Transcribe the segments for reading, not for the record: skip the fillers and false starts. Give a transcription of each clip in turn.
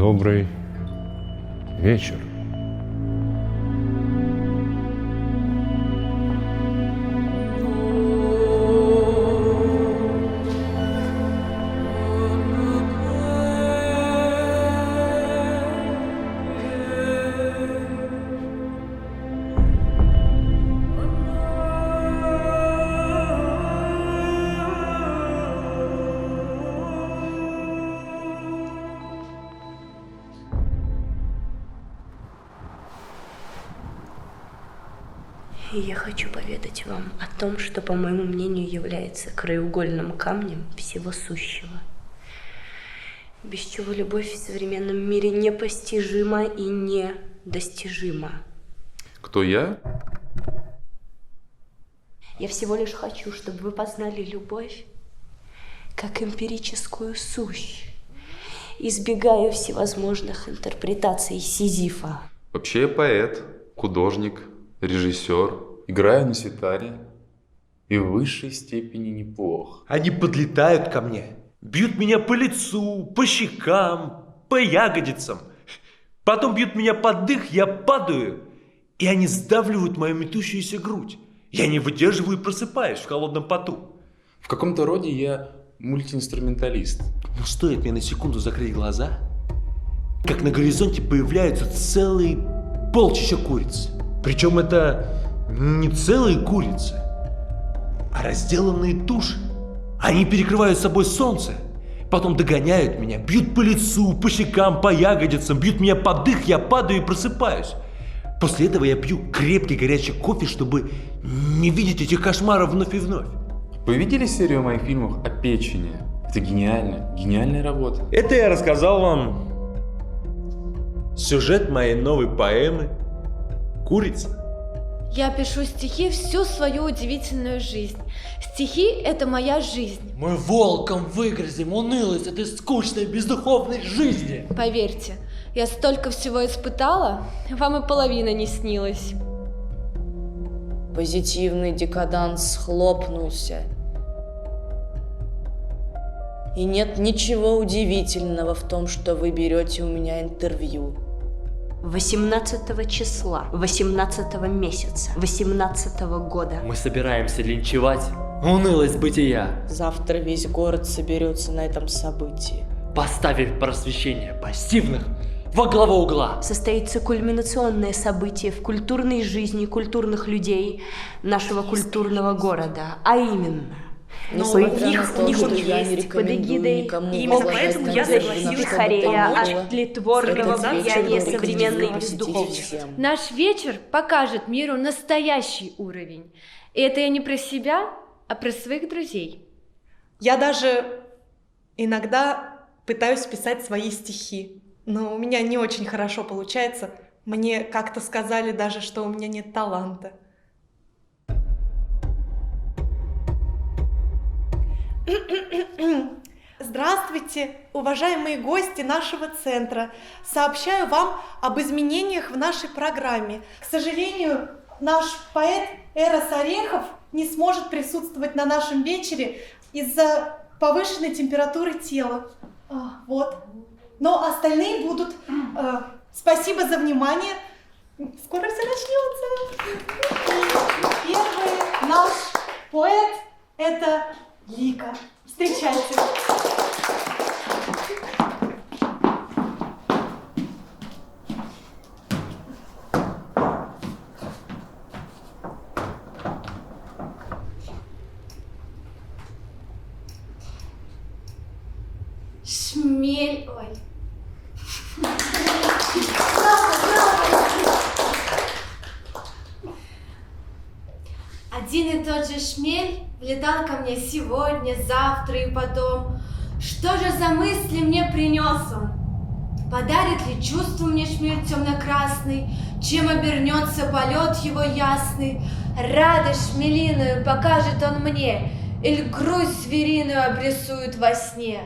Добрый вечер. И я хочу поведать вам о том, что, по моему мнению, является краеугольным камнем всего сущего, без чего любовь в современном мире непостижима и недостижима. Кто я? Я всего лишь хочу, чтобы вы познали любовь как эмпирическую сущь, избегая всевозможных интерпретаций Сизифа. Вообще я поэт, художник, режиссер. Играю на ситаре и в высшей степени неплох. Они подлетают ко мне, бьют меня по лицу, по щекам, по ягодицам. Потом бьют меня под дых, я падаю, и они сдавливают мою метущуюся грудь. Я не выдерживаю и просыпаюсь в холодном поту. В каком-то роде я мультиинструменталист. Но стоит мне на секунду закрыть глаза, как на горизонте появляются целые полчища куриц. Причем это не целые курицы, а разделанные туши. Они перекрывают собой солнце, потом догоняют меня, бьют по лицу, по щекам, по ягодицам, бьют меня под дых, я падаю и просыпаюсь. После этого я пью крепкий горячий кофе, чтобы не видеть этих кошмаров вновь и вновь. Вы видели серию моих фильмов о печени? Это гениально, гениальная работа. Это я рассказал вам сюжет моей новой поэмы «Курица». Я пишу стихи всю свою удивительную жизнь. Стихи – это моя жизнь. Мы волком выгрызем унылость этой скучной, бездуховной жизни. Поверьте, я столько всего испытала, вам и половина не снилась. Позитивный декаданс схлопнулся. И нет ничего удивительного в том, что вы берете у меня интервью. 18 числа, 18 месяца, 18 года. Мы собираемся линчевать унылость бытия, Завтра весь город соберется на этом событии. поставив просвещение пассивных во главу угла. Состоится кульминационное событие в культурной жизни культурных людей нашего культурного города, а именно... Но у них я не есть под эгидой, никому именно возлагать поэтому я надежды на согласилась что бы Хорея то ни было. от тлетворного Этот вечер влияния вы современной посетите бездуховности. всем. Наш вечер покажет миру настоящий уровень. И это я не про себя, а про своих друзей. Я даже иногда пытаюсь писать свои стихи, но у меня не очень хорошо получается. Мне как-то сказали даже, что у меня нет таланта. Здравствуйте, уважаемые гости нашего центра. Сообщаю вам об изменениях в нашей программе. К сожалению, наш поэт Эрос Орехов не сможет присутствовать на нашем вечере из-за повышенной температуры тела. Вот. Но остальные будут. Спасибо за внимание. Скоро все начнется. Первый наш поэт – это Лика. Встречайте. Шмель, ой. Один и тот же шмель влетал ко мне сегодня, завтра и потом. Что же за мысли мне принес он? Подарит ли чувство мне шмель темно-красный? Чем обернется полет его ясный? Радость шмелиную покажет он мне, или грусть звериную обрисует во сне?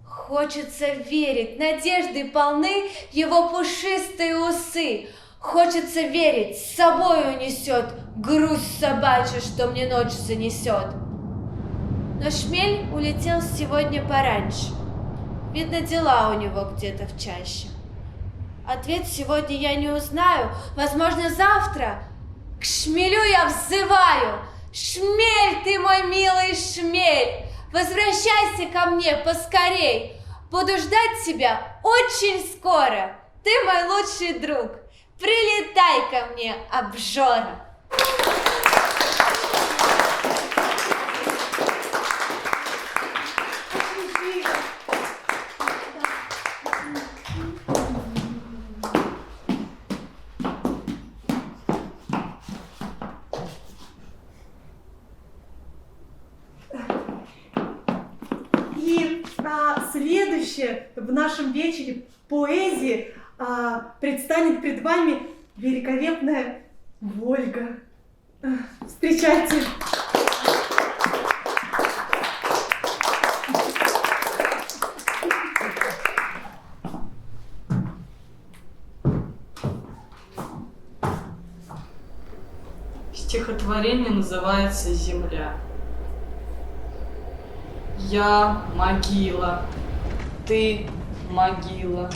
Хочется верить, надежды полны его пушистые усы. Хочется верить, с собой унесет грусть собачья, что мне ночь занесет. Но шмель улетел сегодня пораньше. Видно, дела у него где-то в чаще. Ответ сегодня я не узнаю. Возможно, завтра. К шмелю я взываю. Шмель ты, мой милый шмель, возвращайся ко мне поскорей. Буду ждать тебя очень скоро. Ты мой лучший друг. Прилетай ко мне, обжора. И следующее в нашем вечере поэзии предстанет пред вами великолепная Вольга. Встречайте! Стихотворение называется «Земля». Я могила, Ты могила,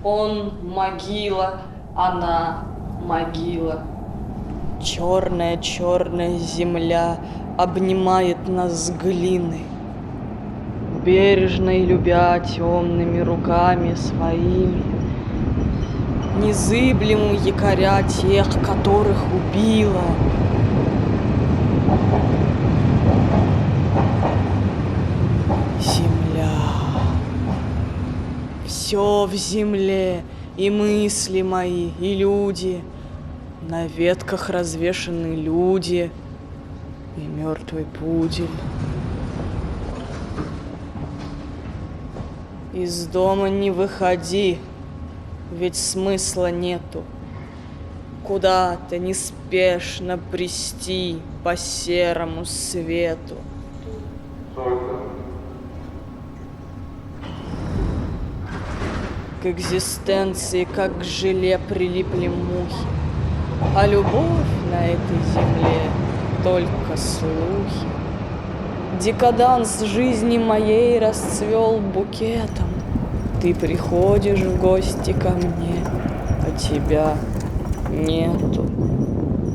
он могила, она могила. Черная земля обнимает нас глиной, бережно и любя темными руками своими, незыблемо якоря тех, которых убила. Земля. Все в земле, и мысли мои, и люди. На ветках развешаны люди и мертвый пудель. Из дома не выходи, ведь смысла нету. Куда-то неспешно брести по серому свету. К экзистенции, как к желе, прилипли мухи. А любовь на этой земле только слухи. Декаданс жизни моей расцвел букетом. Ты приходишь в гости ко мне, а тебя нету.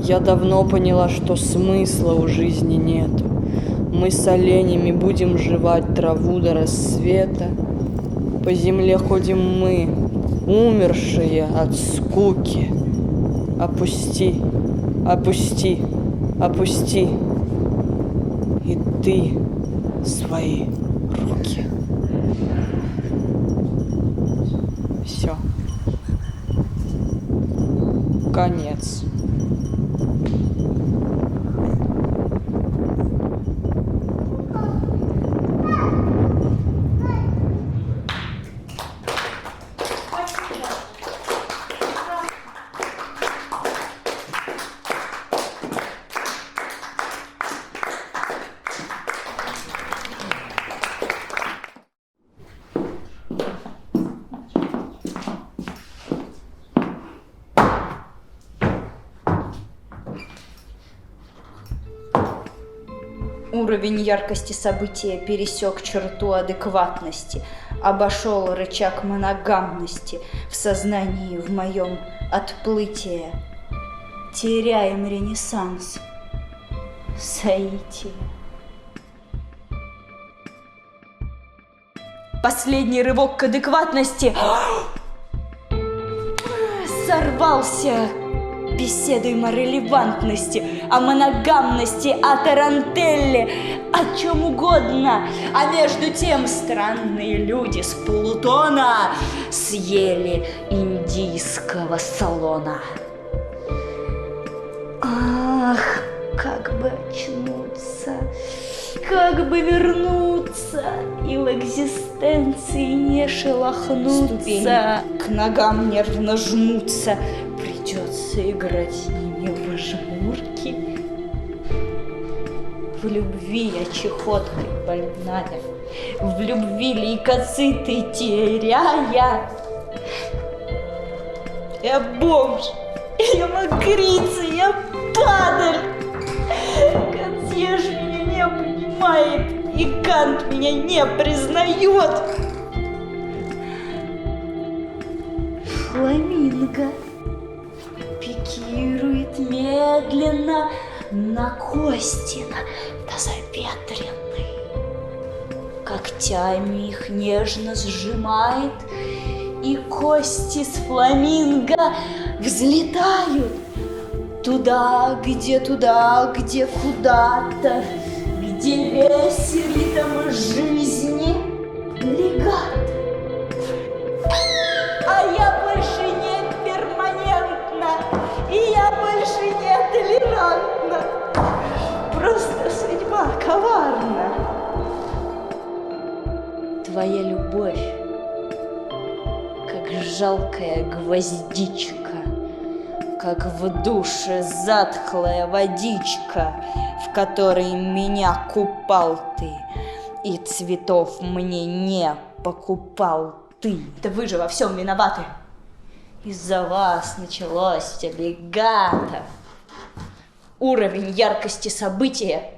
Я давно поняла, что смысла у жизни нету. Мы с оленями будем жевать траву до рассвета. По земле ходим мы, умершие от скуки. Опусти, опусти, опусти. И ты свои руки. Все. Конец. Уровень яркости события пересек черту адекватности, обошел рычаг моногамности в сознании в моем отплытии. Теряем ренессанс, соитие. Последний рывок к адекватности сорвался. Беседуем о релевантности, о моногамности, о тарантелле, о чем угодно. А между тем странные люди с Плутона съели индийского салона. Ах, как бы очнуться, как бы вернуться и в экзистенции не шелохнуться. Ступени к ногам нервно жмутся. Придется играть с ними в жмурки. В любви я чехоткой больная, в любви лейкоциты теряя. Я бомж, я мокрица, я падаль. Консьерж меня не понимает, и Кант меня не признает. фламинго пикирует медленно на кости, на запетренный. Когтями их нежно сжимает, и кости с фламинго взлетают туда, где куда-то, где весь ритм жизни легат. А я больше не перманентна, и я больше не толерантна. Просто судьба коварна. Твоя любовь, как жалкая гвоздичка, как в душе затхлая водичка, в которой меня купал ты, и цветов мне не покупал ты. Да вы же во всем виноваты. Из-за вас началось легато. Уровень яркости события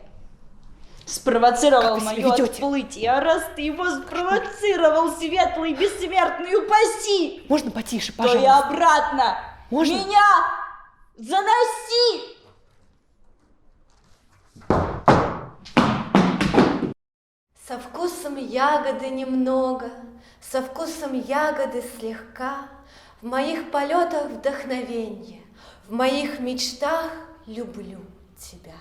спровоцировал мое отплытие, а раз ты его спровоцировал, светлый, бессмертный, упаси! Можно потише, То пожалуйста? и обратно Можно? меня заноси! Со вкусом ягоды немного, со вкусом ягоды слегка, в моих полетах вдохновенье, в моих мечтах люблю тебя.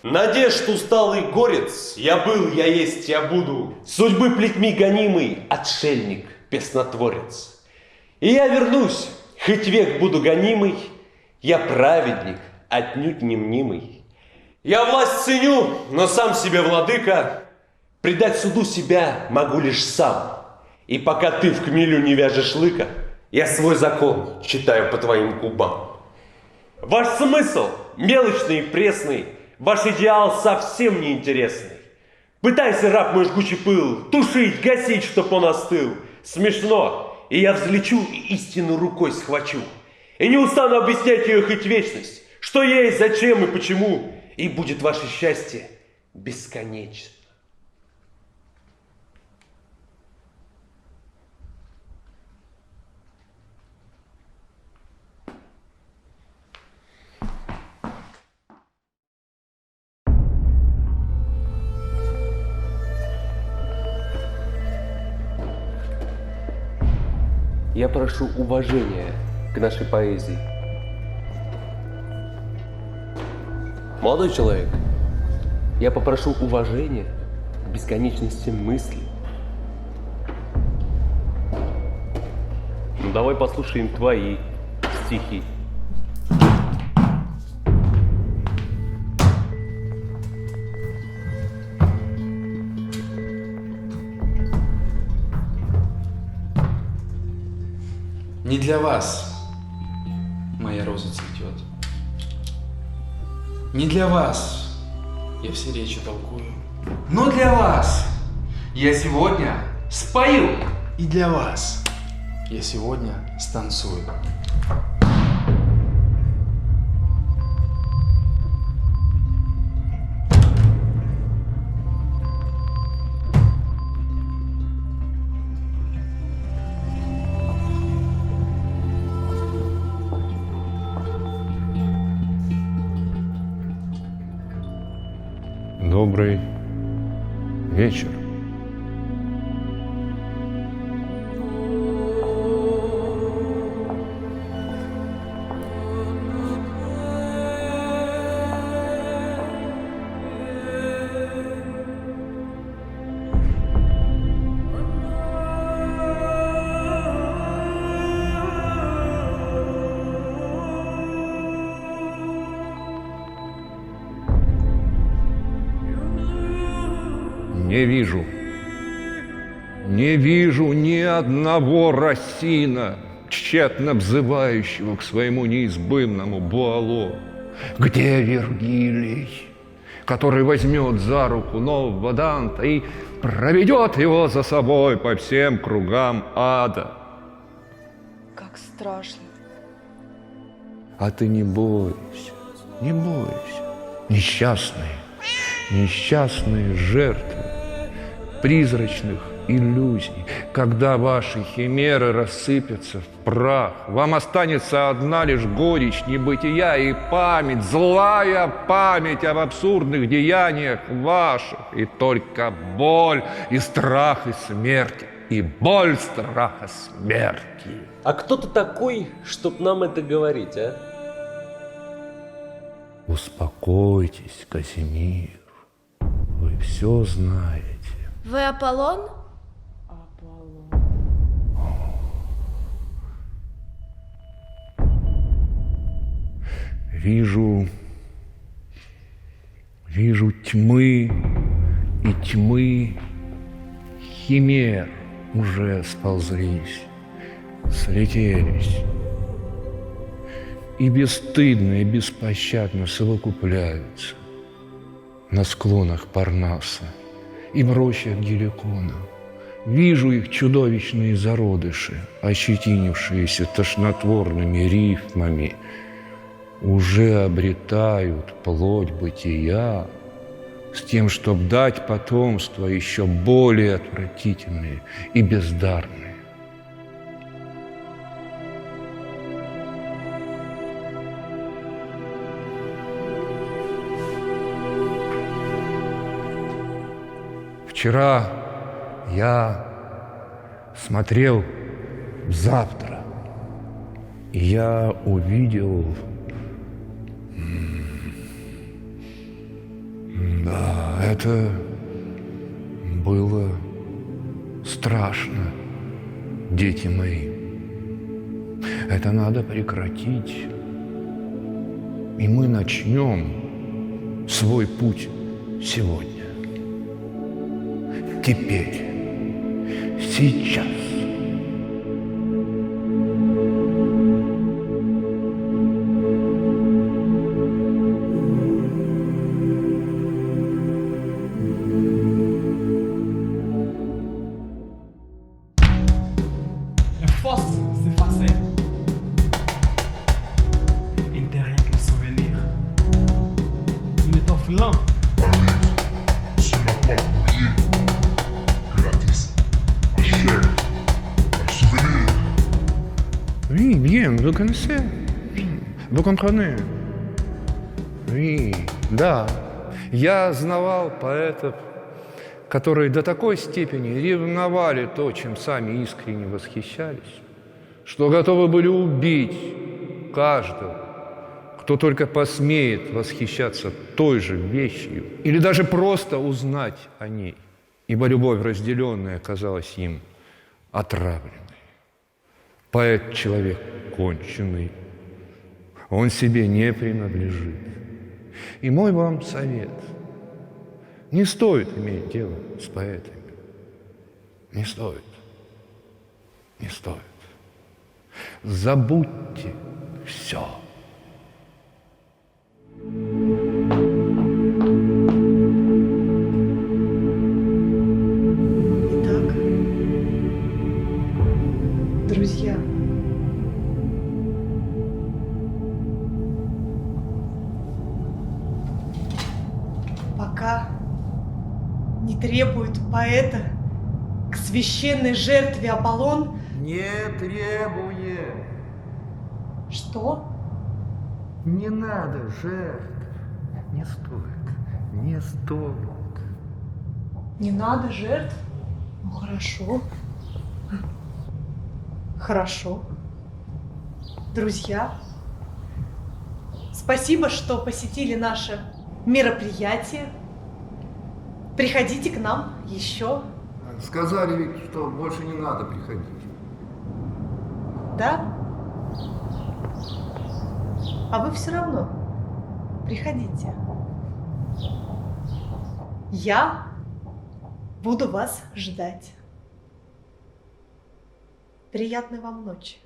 Надежд усталый горец, я был, я есть, я буду. Судьбы плетьми гонимый, отшельник, песнотворец. И я вернусь, хоть век буду гонимый, я праведник, отнюдь не мнимый. Я власть ценю, но сам себе владыка, предать суду себя могу лишь сам. И пока ты в хмелю не вяжешь лыка, я свой закон читаю по твоим губам. Ваш смысл мелочный и пресный, ваш идеал совсем неинтересный. Пытайся, раб мой жгучий пыл, тушить, гасить, чтоб он остыл. Смешно, и я взлечу, и истину рукой схвачу. И не устану объяснять ее хоть вечность, что есть, зачем и почему. И будет ваше счастье бесконечно. Я прошу уважения к нашей поэзии. Молодой человек, я попрошу уважения к бесконечности мысли. Ну давай послушаем твои стихи. Не для вас моя роза цветет. Не для вас я все речи толкую. Но для вас я сегодня спою. И для вас я сегодня станцую. Добрый вечер. Не вижу ни одного росина, тщетно взывающего к своему неизбывному Буало. Где Вергилий, который возьмет за руку нового Данта и проведет его за собой по всем кругам ада? Как страшно. А ты не бойся, несчастный. несчастные жертвы призрачных иллюзий. Когда ваши химеры рассыпятся в прах, вам останется одна лишь горечь небытия и память, злая память об абсурдных деяниях ваших, и только боль и страх и смерть, и боль страха смерти. А кто ты такой, чтоб нам это говорить, а? Успокойтесь, Казимир, вы все знаете. Вы Аполлон? Вижу тьмы и тьмы химер уже сползлись, слетелись и бесстыдно и беспощадно совокупляются на склонах Парнаса и в рощах Геликона. Вижу их чудовищные зародыши, ощетинившиеся тошнотворными рифмами, уже обретают плоть бытия с тем, чтобы дать потомство еще более отвратительные и бездарные. Вчера я смотрел «Завтра», и я увидел... Да, это было страшно, дети мои. Это надо прекратить. И мы начнем свой путь сегодня. Теперь, сейчас. Oui, bien, vous connaissez. Vous comprenez. Oui, да. Я знавал поэтов, которые до такой степени ревновали то, чем сами искренне восхищались, что готовы были убить каждого, кто только посмеет восхищаться той же вещью или даже просто узнать о ней, ибо любовь разделенная казалась им отравленной. Поэт – человек конченый, он себе не принадлежит. И мой вам совет – не стоит иметь дело с поэтами. Не стоит. Не стоит. Забудьте все. Итак, друзья, пока не требует поэта к священной жертве Аполлон... Не требует. Что? Не надо жертв. Не стоит. Не стоит. Не надо жертв? Ну, хорошо. Хорошо. Друзья, спасибо, что посетили наше мероприятие. Приходите к нам еще. Сказали ведь, что больше не надо приходить. Да? А вы все равно приходите. Я буду вас ждать. Приятной вам ночи.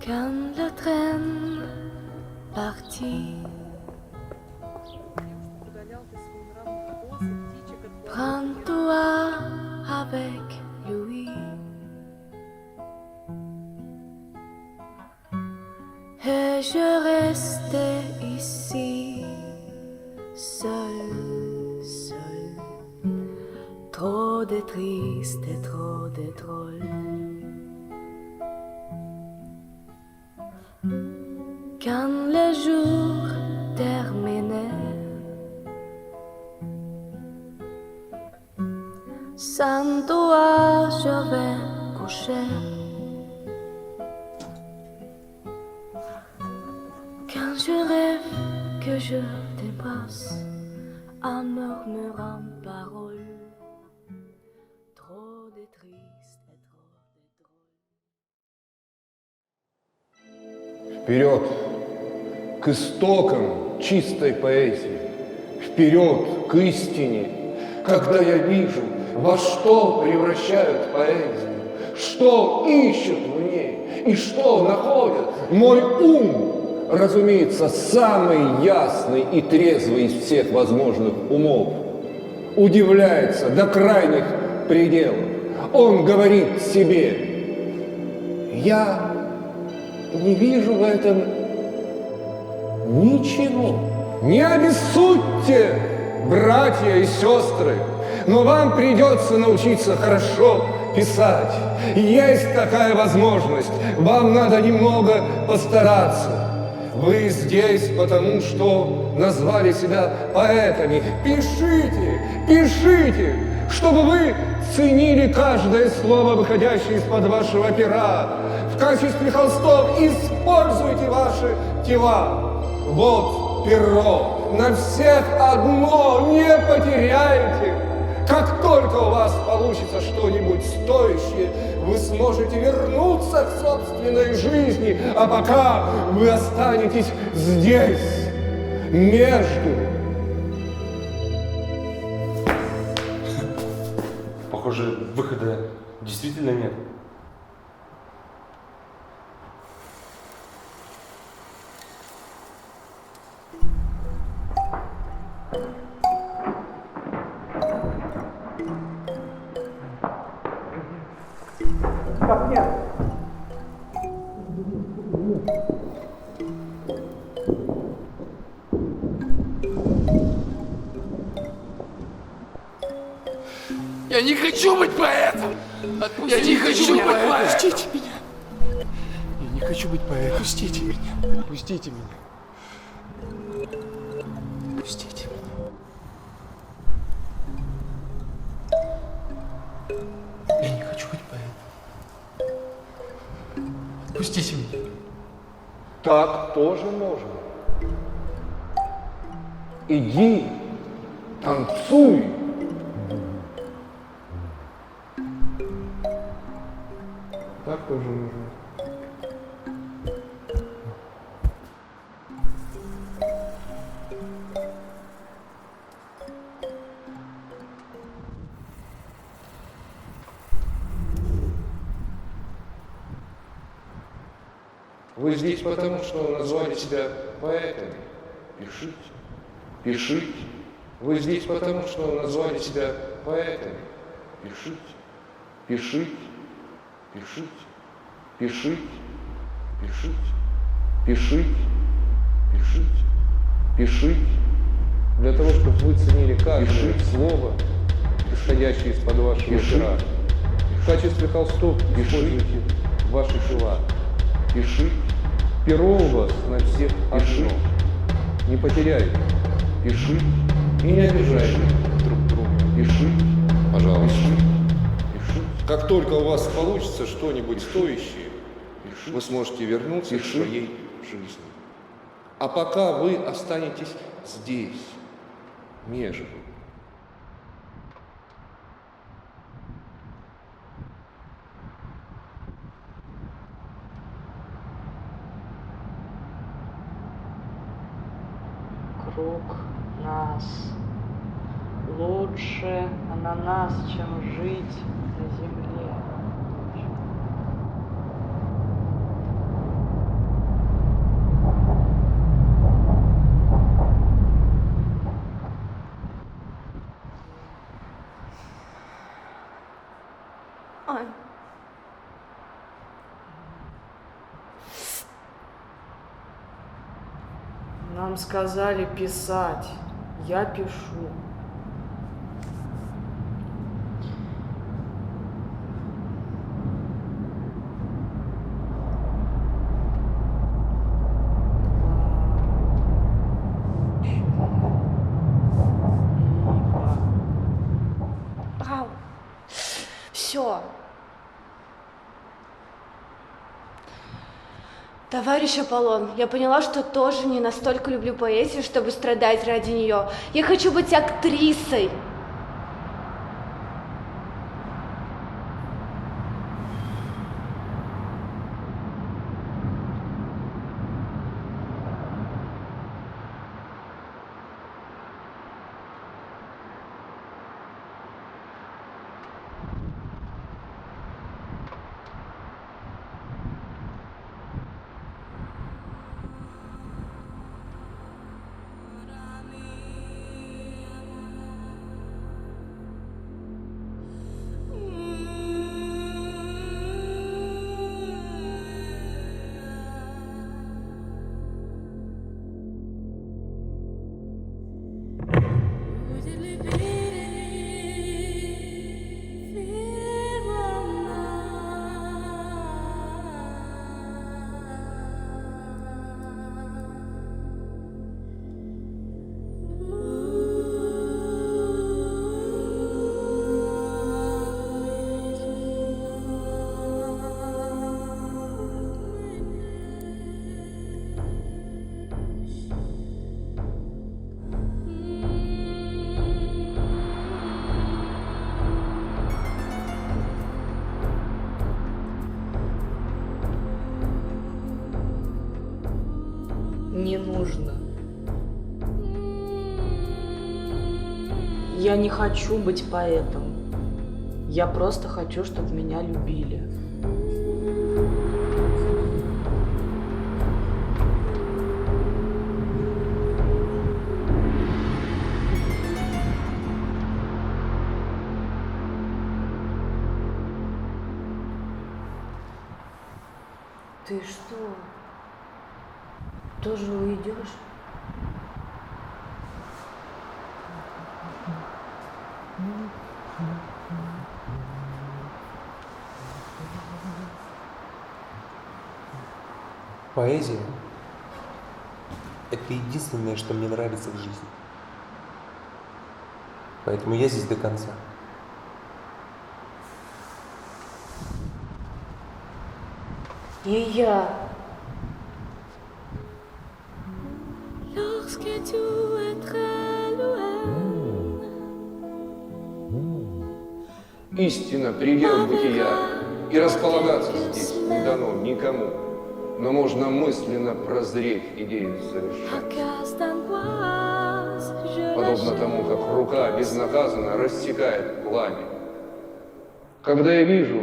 Quand le train partit Prends-toi avec lui et je restais ici, seul, seul. Trop de triste et trop de drôle. Quand le jour terminait, sans toi je vais coucher. Quand je rêve que je t'embrasse en murmurant paroles, trop de triste et trop de drôle. Вперед к истокам чистой поэзии, вперед к истине, когда я вижу, во что превращают поэзию, что ищут в ней и что находят. Мой ум, разумеется, самый ясный и трезвый из всех возможных умов, удивляется до крайних пределов. Он говорит себе: я не вижу в этом ничего. Не обессудьте, братья и сестры, но вам придется научиться хорошо писать. Есть такая возможность, вам надо немного постараться. Вы здесь потому, что назвали себя поэтами. Пишите, пишите, чтобы вы ценили каждое слово, выходящее из-под вашего пера. В качестве холстов используйте ваши тела. Вот перо, на всех одно, не потеряйте. Как только у вас получится что-нибудь стоящее, вы сможете вернуться к собственной жизни, а пока вы останетесь здесь, между. Похоже, выхода действительно нет. Я не хочу быть поэтом! Я не хочу быть поэтом! Отпустите меня! Я не хочу быть поэтом! Отпустите меня! Отпустите меня! Отпустите меня! Я не хочу быть поэтом! Отпустите меня! Так тоже можно. Иди, танцуй. Так тоже можно. Вы здесь потому, что назвали себя поэтами. Пишите, пишите. Вы здесь потому, что назвали себя поэтами. Пишите, пишите, пишите, пишите, пишите, пишите, пишите, пишите. Для того, чтобы вы ценили каждое слово, исходящее из-под вашего пера. В качестве холстов используйте ваши тела. Пишите. Перо у вас на всех одно. Не потеряйте. Пишите. И не обижайте друг друга. Пишите. Пожалуйста. Пишите. Как только у вас получится что-нибудь стоящее, вы сможете вернуться к своей жизни. А пока вы останетесь здесь, между. Круг нас. Лучше на нас, чем жить на земле. Нам сказали писать. Я пишу. Ау. Все. Товарищ Аполлон, я поняла, что тоже не настолько люблю поэзию, чтобы страдать ради нее. Я хочу быть актрисой. Не нужно. Я не хочу быть поэтом. Я просто хочу, чтобы меня любили. Ты что, тоже уйдешь? Поэзия – это единственное, что мне нравится в жизни. Поэтому я здесь до конца. И я. Истина, предел бытия, и располагаться здесь не дано никому, но можно мысленно прозреть идею совершенства. Подобно тому, как рука безнаказанно рассекает пламя. Когда я вижу,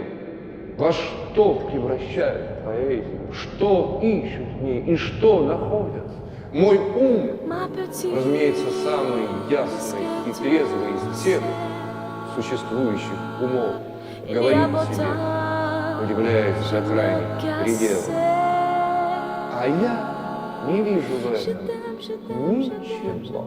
во что превращают поэзию, что ищут в ней и что находят, мой ум, разумеется, самый ясный и трезвый из всех существующих умов, говорит себе, удивляясь до крайних пределов. А я не вижу в этом ничего.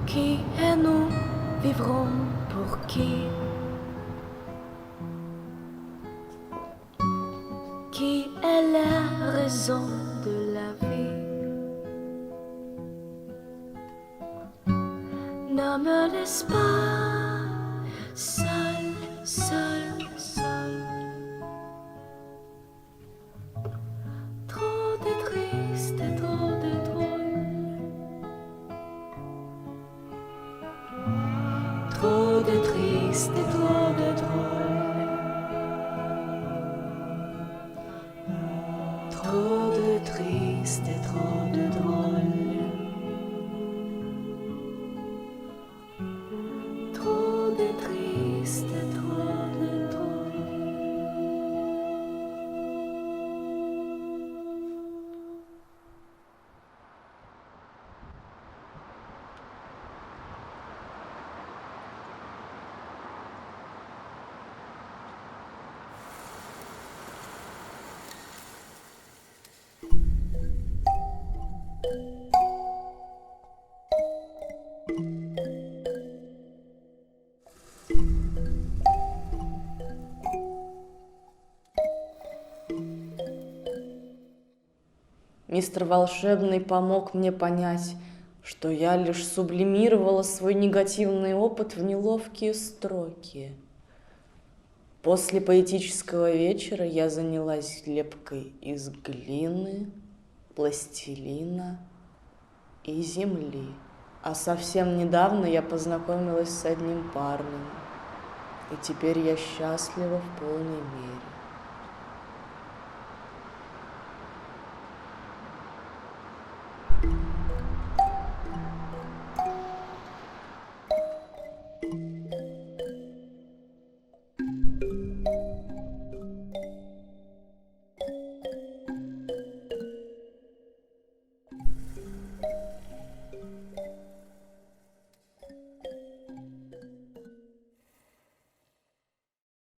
Qui et nous vivrons pour qui? Qui est la raison de la vie? Ne me laisse pas seul, seul, seul. Trop de triste et trop de drôle. Trop de triste et trop de drôle. Trop de triste et trop de drôle. de triste, trop de trop. Мистер Волшебный помог мне понять, что я лишь сублимировала свой негативный опыт в неловкие строки. После поэтического вечера я занялась лепкой из глины, пластилина и земли. А совсем недавно я познакомилась с одним парнем, и теперь я счастлива в полной мере.